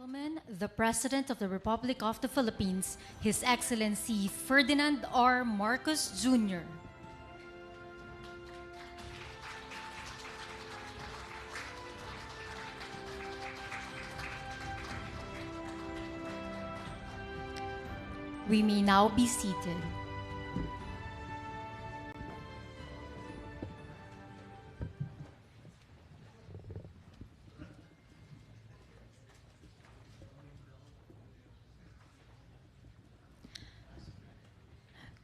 Gentlemen, the President of the Republic of the Philippines, His Excellency Ferdinand R. Marcos Jr. We may now be seated.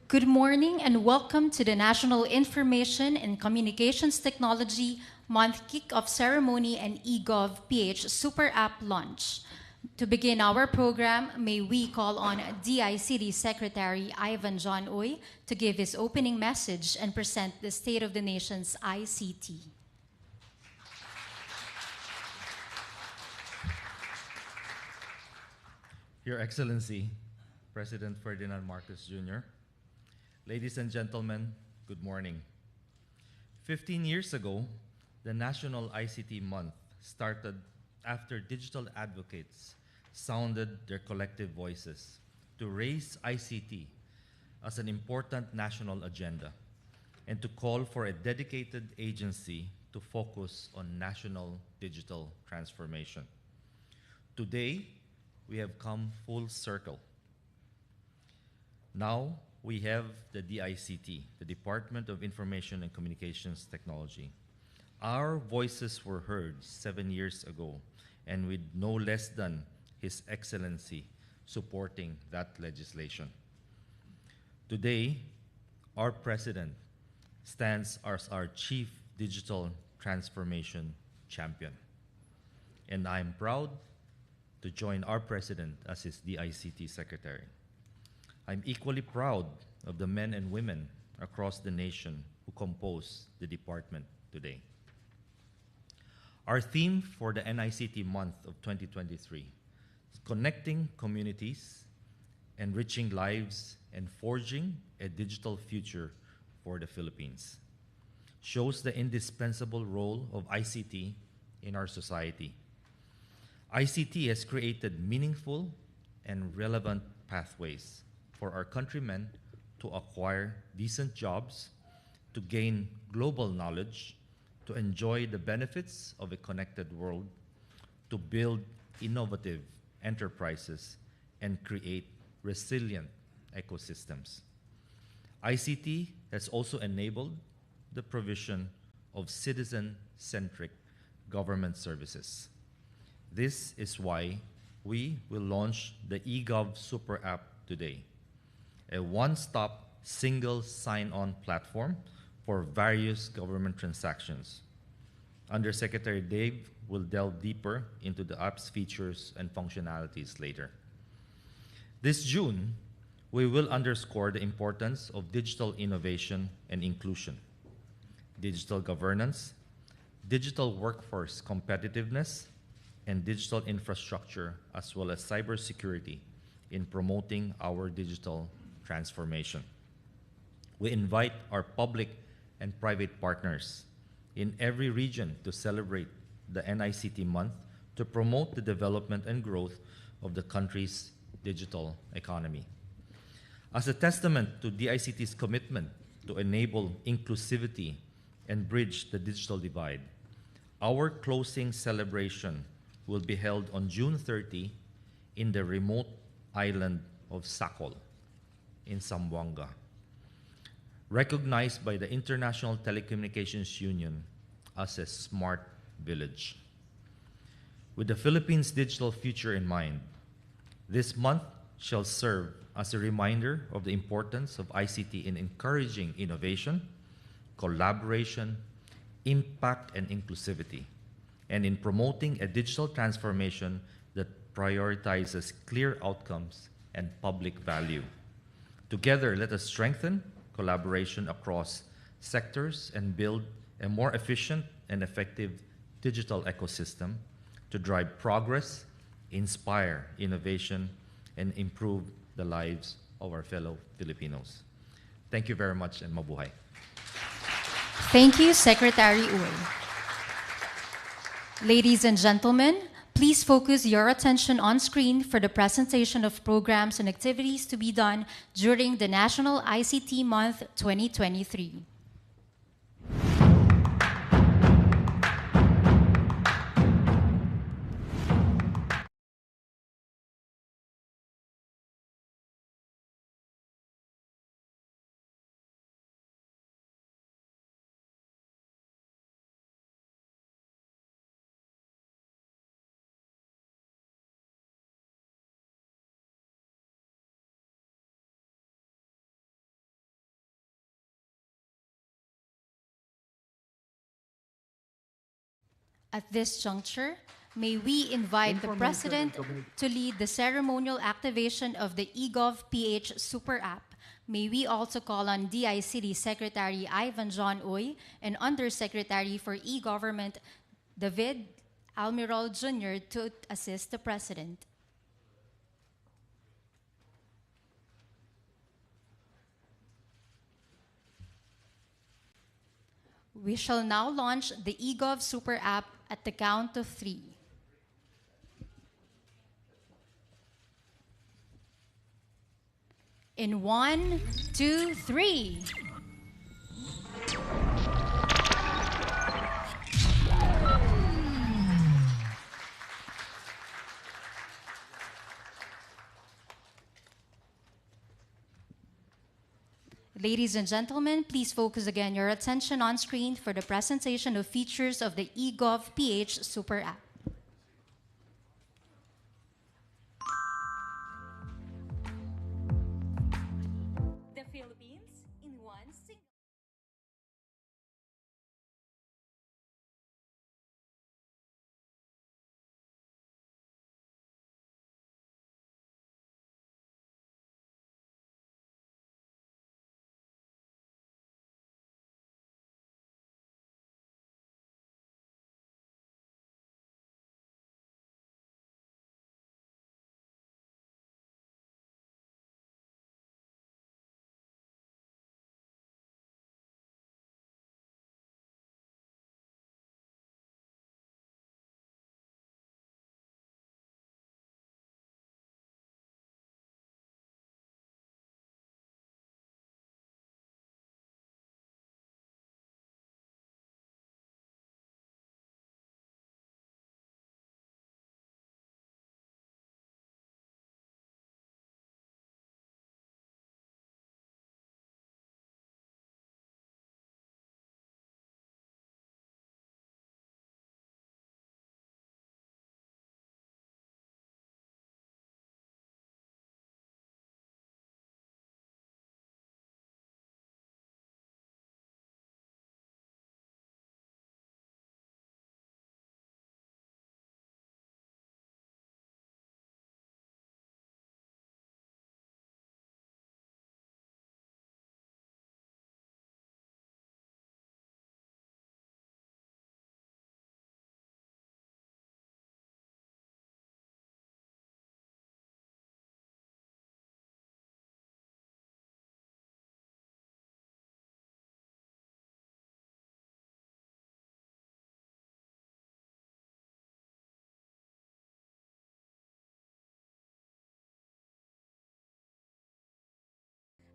Good morning and welcome to the National Information and Communications Technology Month Kick-Off Ceremony and Egov PH Super App launch. To begin our program, may we call on DICT Secretary Ivan John Uy to give his opening message and present the State of the Nation's ICT. Your Excellency, President Ferdinand Marcos Jr., ladies and gentlemen, good morning. 15 years ago, the National ICT Month started after digital advocates sounded their collective voices to raise ICT as an important national agenda and to call for a dedicated agency to focus on national digital transformation. Today, we have come full circle. Now, we have the DICT, the Department of Information and Communications Technology. Our voices were heard 7 years ago, and with no less than His Excellency supporting that legislation. Today, our President stands as our Chief Digital Transformation Champion. And I'm proud to join our President as his DICT Secretary. I'm equally proud of the men and women across the nation who compose the department today. Our theme for the NICT month of 2023 is connecting communities, enriching lives, and forging a digital future for the Philippines. Shows the indispensable role of ICT in our society. ICT has created meaningful and relevant pathways for our countrymen to acquire decent jobs, to gain global knowledge, to enjoy the benefits of a connected world, to build innovative enterprises, and create resilient ecosystems. ICT has also enabled the provision of citizen-centric government services. This is why we will launch the Egov Super App today, a one-stop single sign-on platform for various government transactions. Undersecretary Dave will delve deeper into the app's features and functionalities later. This June, we will underscore the importance of digital innovation and inclusion, digital governance, digital workforce competitiveness, and digital infrastructure, as well as cybersecurity in promoting our digital transformation. We invite our public and private partners in every region to celebrate the NICT month to promote the development and growth of the country's digital economy. As a testament to DICT's commitment to enable inclusivity and bridge the digital divide, our closing celebration will be held on June 30 in the remote island of Sakol in Zamboanga, recognized by the International Telecommunications Union as a smart village. With the Philippines' digital future in mind, this month shall serve as a reminder of the importance of ICT in encouraging innovation, collaboration, impact, and inclusivity, and in promoting a digital transformation that prioritizes clear outcomes and public value. Together, let us strengthen collaboration across sectors and build a more efficient and effective digital ecosystem to drive progress, inspire innovation, and improve the lives of our fellow Filipinos. Thank you very much, and mabuhay. Thank you, Secretary Uy. Ladies and gentlemen, please focus your attention on screen for the presentation of programs and activities to be done during the National ICT Month 2023. At this juncture, may we invite the President to lead the ceremonial activation of the Egov PH Super App. May we also call on DICT Secretary Ivan John Uy and Undersecretary for E-Government David Almirol Jr. to assist the President. We shall now launch the Egov Super App at the count of 3. In 1, 2, 3. Ladies and gentlemen, please focus again your attention on screen for the presentation of features of the Egov PH Super App. The Philippines in one single.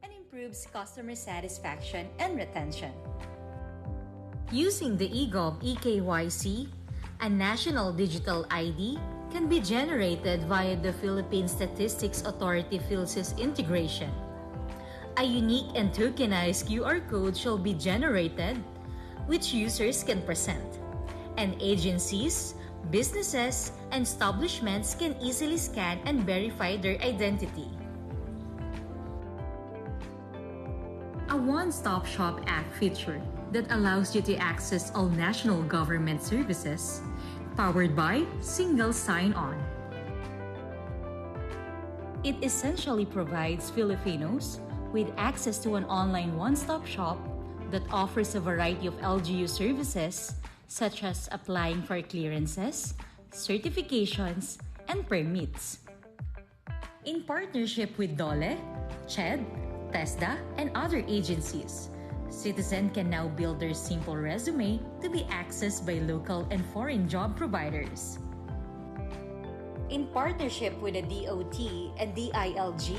And improves customer satisfaction and retention. Using the Egov eKYC, a national digital ID can be generated via the Philippine Statistics Authority PhilSys integration. A unique and tokenized QR code shall be generated, which users can present, and agencies, businesses, and establishments can easily scan and verify their identity. A one-stop shop app feature that allows you to access all national government services, powered by single sign-on. It essentially provides Filipinos with access to an online one-stop shop that offers a variety of LGU services such as applying for clearances, certifications, and permits. In partnership with DOLE, CHED, TESDA, and other agencies, citizens can now build their simple resume to be accessed by local and foreign job providers. In partnership with the DOT and DILG,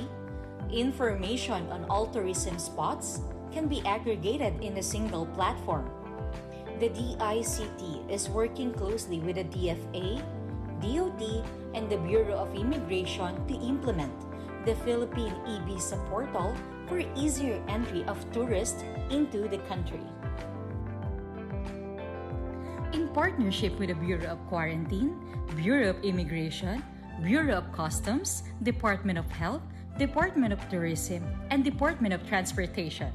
information on all tourism spots can be aggregated in a single platform. The DICT is working closely with the DFA, DOT, and the Bureau of Immigration to implement the Philippine e-visa portal for easier entry of tourists into the country. In partnership with the Bureau of Quarantine, Bureau of Immigration, Bureau of Customs, Department of Health, Department of Tourism, and Department of Transportation,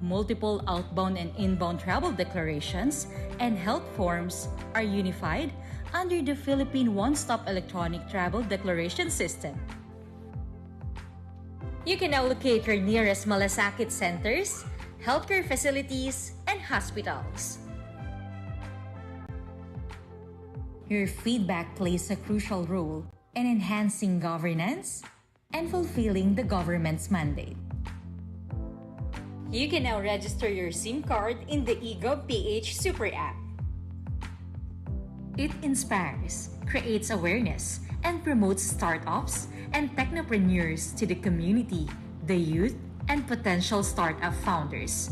multiple outbound and inbound travel declarations and health forms are unified under the Philippine One-Stop Electronic Travel Declaration System. You can now locate your nearest malasakit centers, healthcare facilities, and hospitals. Your feedback plays a crucial role in enhancing governance and fulfilling the government's mandate. You can now register your SIM card in the Egov PH Super App. It inspires, creates awareness, and promotes startups and technopreneurs to the community, the youth, and potential startup founders.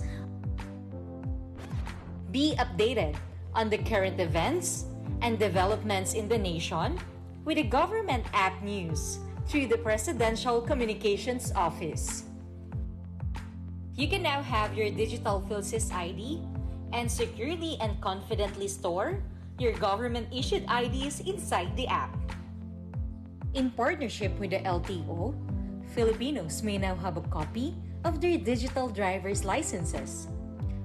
Be updated on the current events and developments in the nation with the Government App News through the Presidential Communications Office. You can now have your digital PhilSys ID and securely and confidently store your government-issued IDs inside the app. In partnership with the LTO, Filipinos may now have a copy of their digital driver's licenses,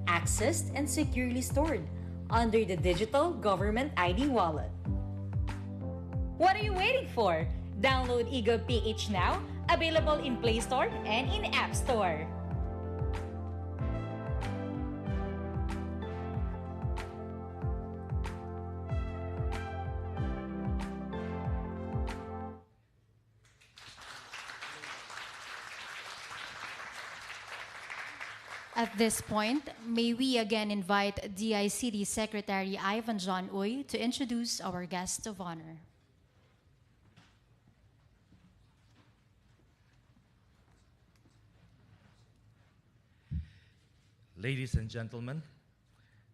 accessed and securely stored under the Digital Government ID Wallet. What are you waiting for? Download Egov PH now, available in Play Store and in App Store. At this point, may we again invite DICT Secretary Ivan John Uy to introduce our guest of honor. Ladies and gentlemen,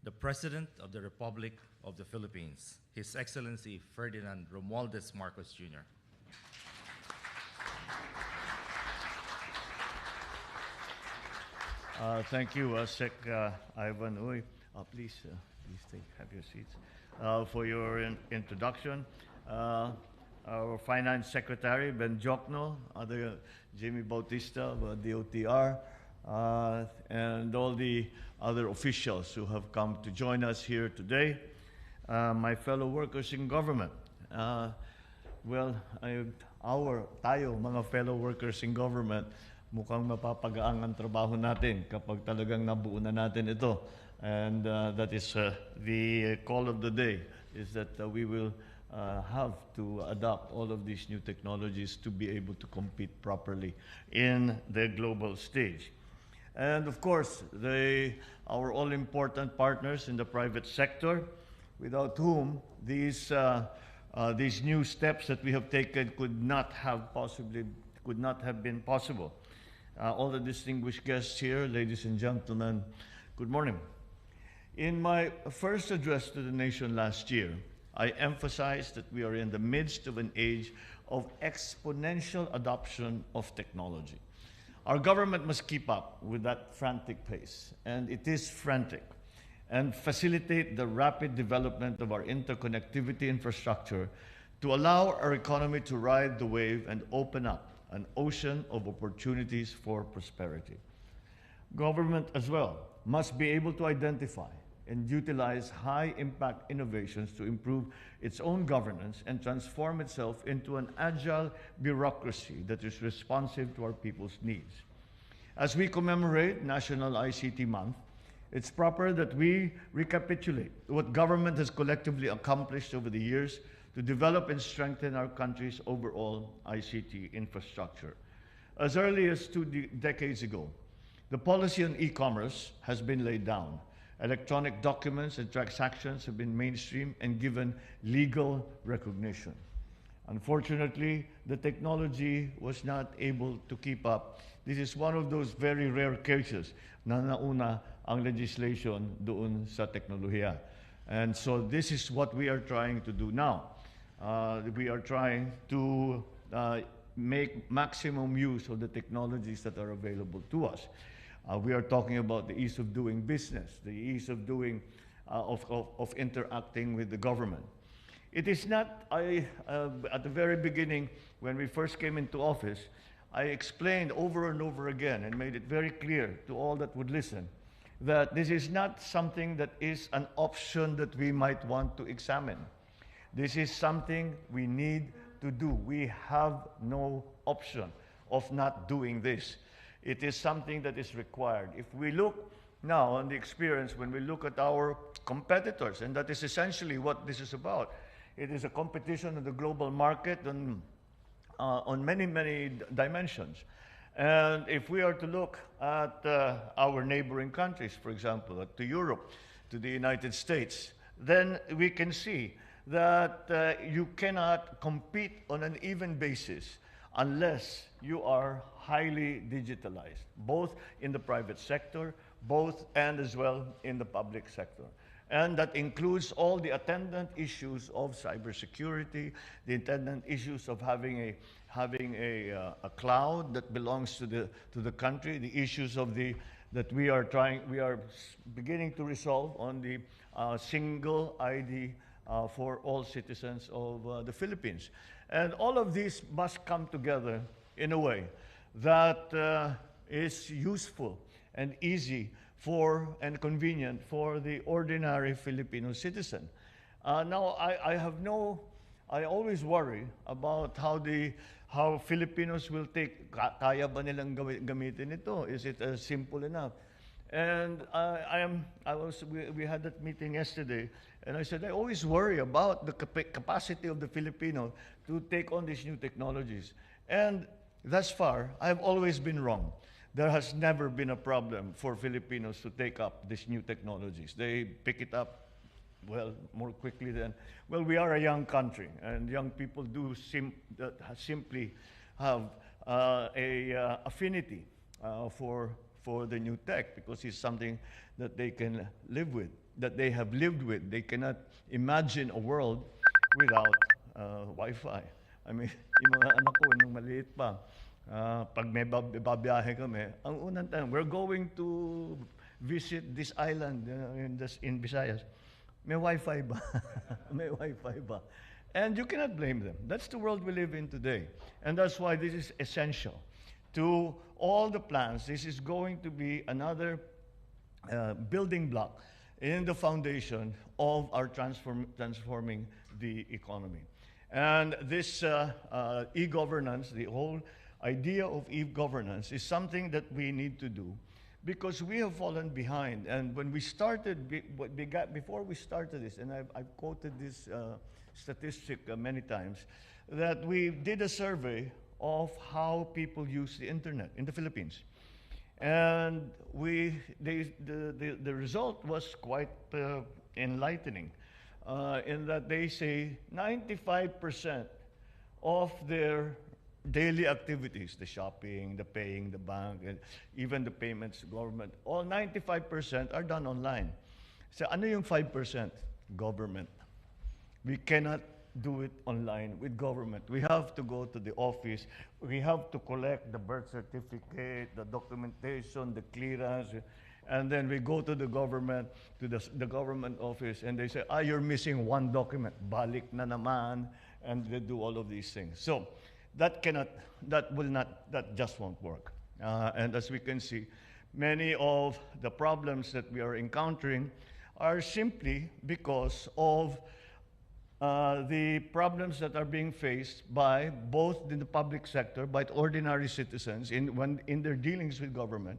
the President of the Republic of the Philippines, His Excellency Ferdinand Romualdez Marcos Jr. Thank you, Sec Ivan Uy. Please have your seats. For your introduction, our Finance Secretary, Ben Jokno, Jimmy Bautista of DOTR, and all the other officials who have come to join us here today, my fellow workers in government. Tayo, mga fellow workers in government, mukhang mapapagaan ang trabaho natin kapag talagang nabuo na natin ito. And that is the call of the day, is that we will have to adopt all of these new technologies to be able to compete properly in the global stage. And of course, our all-important partners in the private sector, without whom these new steps that we have taken could not have been possible. All the distinguished guests here, ladies and gentlemen, good morning. In my first address to the nation last year, I emphasized that we are in the midst of an age of exponential adoption of technology. Our government must keep up with that frantic pace, and it is frantic, and facilitate the rapid development of our interconnectivity infrastructure to allow our economy to ride the wave and open up an ocean of opportunities for prosperity. Government as well must be able to identify and utilize high-impact innovations to improve its own governance and transform itself into an agile bureaucracy that is responsive to our people's needs. As we commemorate National ICT Month, it's proper that we recapitulate what government has collectively accomplished over the years to develop and strengthen our country's overall ICT infrastructure. As early as 2 decades ago, the policy on e-commerce has been laid down. Electronic documents and transactions have been mainstream and given legal recognition. Unfortunately, the technology was not able to keep up. This is one of those very rare cases na nauna ang legislation doon sa teknolohiya. And so this is what we are trying to do now. We are trying to make maximum use of the technologies that are available to us. We are talking about the ease of doing business, the ease of doing, of interacting with the government. It is not, at the very beginning, when we first came into office, I explained over and over again and made it very clear to all that would listen that this is not something that is an option that we might want to examine. This is something we need to do. We have no option of not doing this. It is something that is required. If we look now on the experience, when we look at our competitors, and that is essentially what this is about, it is a competition in the global market on many, many dimensions. And if we are to look at our neighboring countries, for example, to Europe, to the United States, then we can see that you cannot compete on an even basis unless you are highly digitalized, both in the private sector, and as well in the public sector. And that includes all the attendant issues of cybersecurity, the attendant issues of having a cloud that belongs to the country, the issues of that we are beginning to resolve on the single ID for all citizens of the Philippines. And all of these must come together in a way that is useful and easy and convenient for the ordinary Filipino citizen. Now, I always worry about how Filipinos will take, kaya ba nilang gamitin ito? Is it simple enough? And we had that meeting yesterday, and I said, I always worry about the capacity of the Filipino to take on these new technologies. And thus far, I've always been wrong. There has never been a problem for Filipinos to take up these new technologies. They pick it up, well, more quickly than, well, we are a young country, and young people do simply have a affinity for the new tech, because it's something that they can live with, that they have lived with. They cannot imagine a world without Wi-Fi. I mean, yung mga anak ko, nung maliit pa, pag may babiyahe kami, ang unang tanong, we're going to visit this island in Visayas. May Wi-Fi ba? May Wi-Fi ba? And you cannot blame them. That's the world we live in today. And that's why this is essential to all the plans. This is going to be another building block in the foundation of our transforming the economy. And this e-governance, the whole idea of e-governance, is something that we need to do because we have fallen behind. And when we started, before we started this, and I've quoted this statistic many times, that we did a survey of how people use the internet in the Philippines. And the result was quite enlightening in that they say 95% of their daily activities, the shopping, the paying, the bank, and even the payments to government, all 95% are done online. So ano yung 5%? Government. We cannot do it online with government. We have to go to the office. We have to collect the birth certificate, the documentation, the clearance, and then we go to the government, to the government office, and they say, you're missing one document. Balik na naman, and they do all of these things. So that just won't work. And as we can see, many of the problems that we are encountering are simply because of the problems that are being faced by both in the public sector, by ordinary citizens in their dealings with government.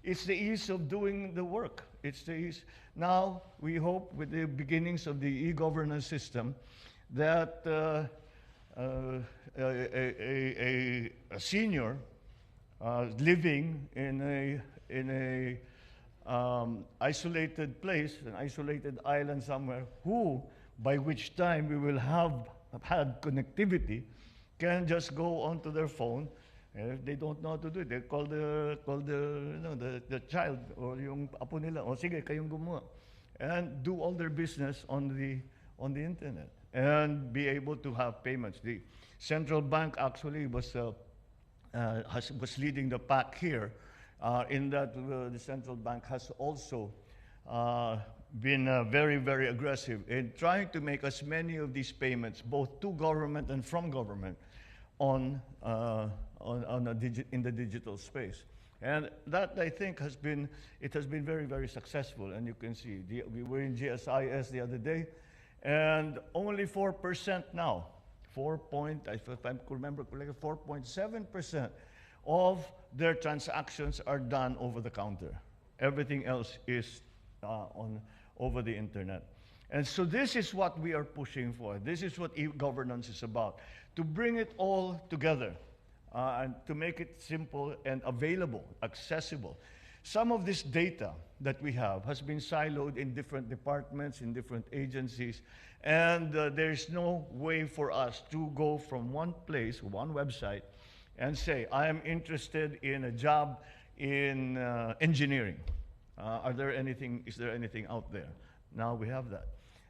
It's the ease of doing the work. It's the ease. Now, we hope with the beginnings of the e-governance system that a senior living in a isolated place, an isolated island somewhere, by which time we will have had connectivity can just go onto their phone. And if they don't know how to do it, they call the child or yung apo nila. O sige, kayong gumawa. And do all their business on the internet and be able to have payments. The central bank actually was leading the pack here. In that the central bank has also been very, very aggressive in trying to make as many of these payments, both to government and from government, in the digital space. And that, I think, has been very, very successful. And you can see, we were in GSIS the other day, and only 4% now, if I remember correctly, 4.7% of their transactions are done over the counter. Everything else is over the internet. And so this is what we are pushing for. This is what e-governance is about, to bring it all together and to make it simple and available, accessible. Some of this data that we have has been siloed in different departments, in different agencies, and there's no way for us to go from one place, one website, and say, I am interested in a job in engineering. Is there anything out there? Now we have that.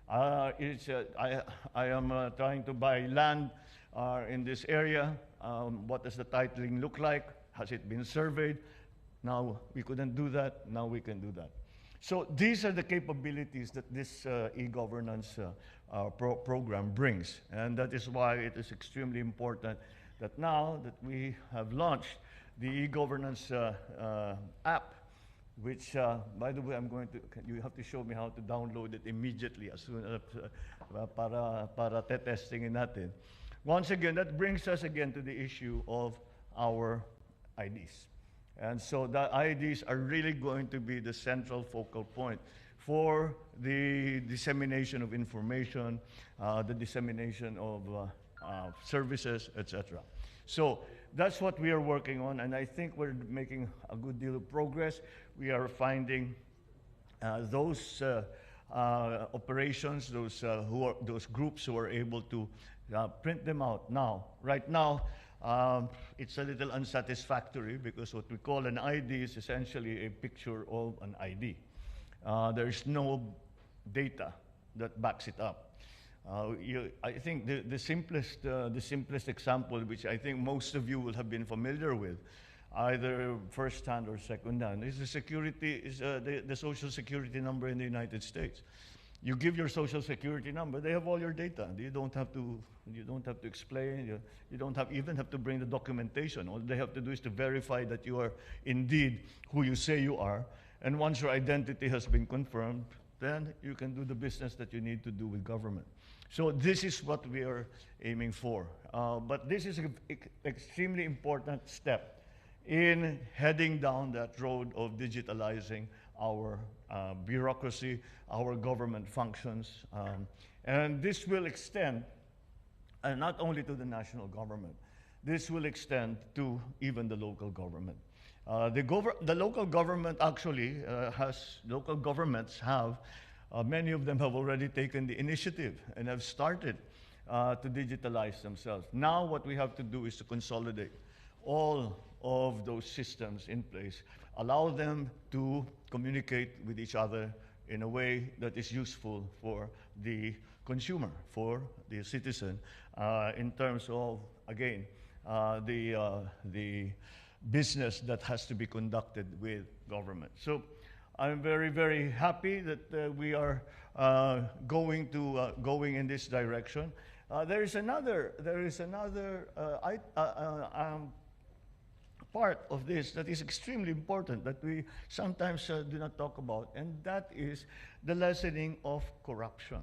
I am trying to buy land in this area. What does the titling look like? Has it been surveyed? Now we couldn't do that. Now we can do that. So these are the capabilities that this e-governance program brings. And that is why it is extremely important that now that we have launched the e-governance app, which, by the way, you have to show me how to download it immediately as soon as, para testingin natin. Once again, that brings us again to the issue of our IDs. And so the IDs are really going to be the central focal point for the dissemination of information, the dissemination of services, etc. So that's what we are working on, and I think we're making a good deal of progress. We are finding those operations, those groups who are able to print them out now. Right now, it's a little unsatisfactory because what we call an ID is essentially a picture of an ID. There is no data that backs it up. I think the simplest example, which I think most of you will have been familiar with, either first-hand or second-hand, is the Social Security number in the United States. You give your Social Security number, they have all your data. You don't have to explain. You don't even have to bring the documentation. All they have to do is to verify that you are indeed who you say you are. And once your identity has been confirmed, then you can do the business that you need to do with government. So this is what we are aiming for. But this is an extremely important step in heading down that road of digitalizing our bureaucracy, our government functions. And this will extend not only to the national government, this will extend to even the local government. The local government actually local governments have, many of them have already taken the initiative and have started to digitalize themselves. Now what we have to do is to consolidate all of those systems in place, allow them to communicate with each other in a way that is useful for the consumer, for the citizen, in terms of, again, the business that has to be conducted with government. So I'm very, very happy that we are going in this direction. There is another part of this that is extremely important that we sometimes do not talk about, and that is the lessening of corruption.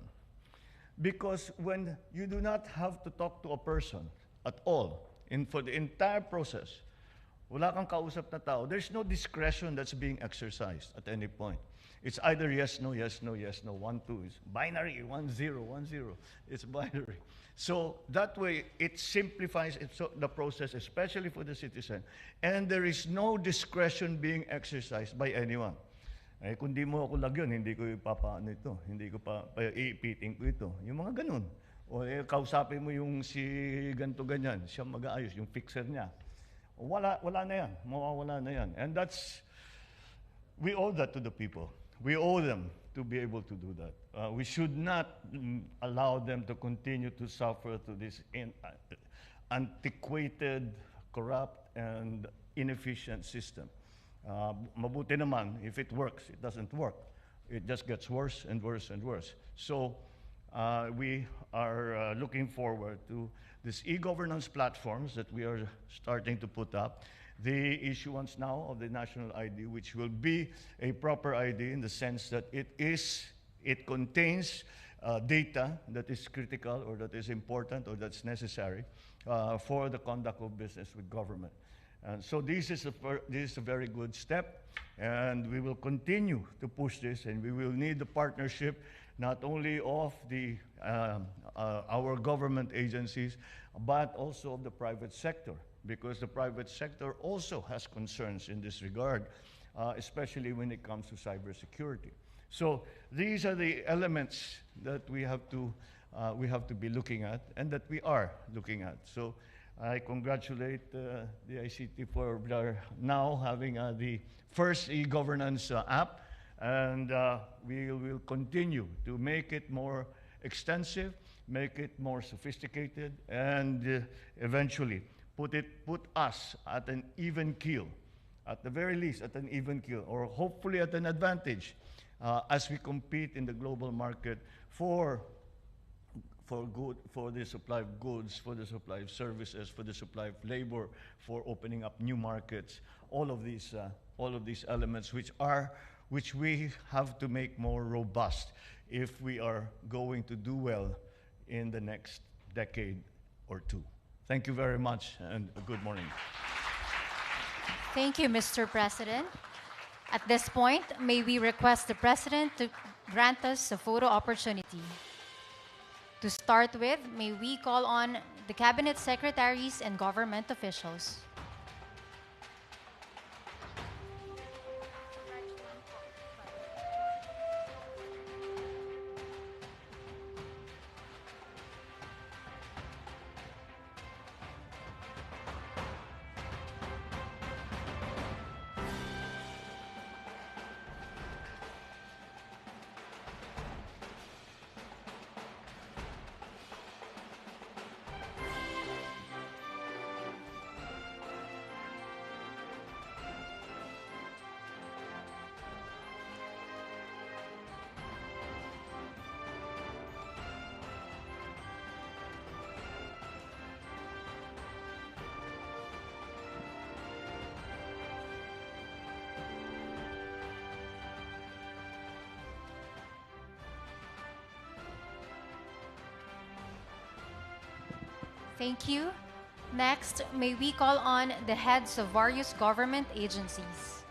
Because when you do not have to talk to a person at all for the entire process, wala kang kausap na tao, there's no discretion that's being exercised at any point. It's either yes, no, yes, no, yes, no, 1, 2. It's binary, 1, 0, 1, 0. It's binary. So that way, it simplifies the process, especially for the citizen. And there is no discretion being exercised by anyone. Eh, kung di mo ako lagyan, hindi ko ipapaano ito. Hindi ko iipiting ko ito. Yung mga ganun. O kausapin mo yung si ganto ganyan, siya mag-aayos, yung fixer niya. Wala na yan, mawawala na yan. And we owe that to the people. We owe them to be able to do that. We should not allow them to continue to suffer to this antiquated, corrupt, and inefficient system. Mabuti naman, if it works, it doesn't work. It just gets worse and worse and worse. So we are looking forward to these e-governance platforms that we are starting to put up. The issuance now of the national ID, which will be a proper ID in the sense that it contains data that is critical or that is important or that's necessary for the conduct of business with government. And so this is a very good step, and we will continue to push this, and we will need the partnership not only of our government agencies, but also of the private sector, because the private sector also has concerns in this regard, especially when it comes to cybersecurity. So these are the elements that we have to be looking at, and that we are looking at. So I congratulate the ICT for now having the first e-governance app, and we will continue to make it more extensive, make it more sophisticated, and eventually put us at an even keel, at the very least at an even keel, or hopefully at an advantage as we compete in the global market for the supply of goods, for the supply of services, for the supply of labor, for opening up new markets. All of these elements, which we have to make more robust if we are going to do well in the next decade or two. Thank you very much, and good morning. Thank you, Mr. President. At this point, may we request the President to grant us a photo opportunity. To start with, may we call on the Cabinet Secretaries and government officials. Thank you. Next, may we call on the heads of various government agencies.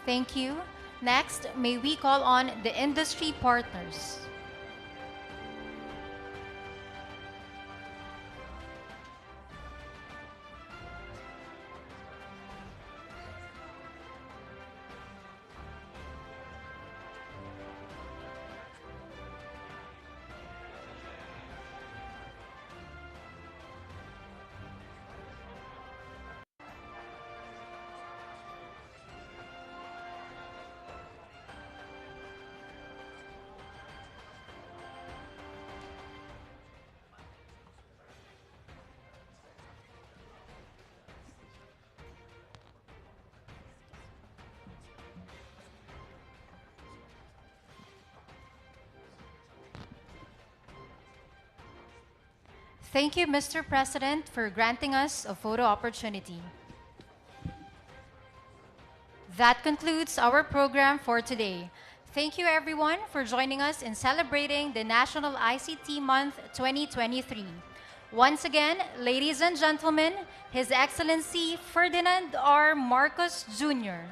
Thank you. Next, may we call on the industry partners. Thank you, Mr. President, for granting us a photo opportunity. That concludes our program for today. Thank you, everyone, for joining us in celebrating the National ICT Month 2023. Once again, ladies and gentlemen, His Excellency Ferdinand R. Marcos Jr.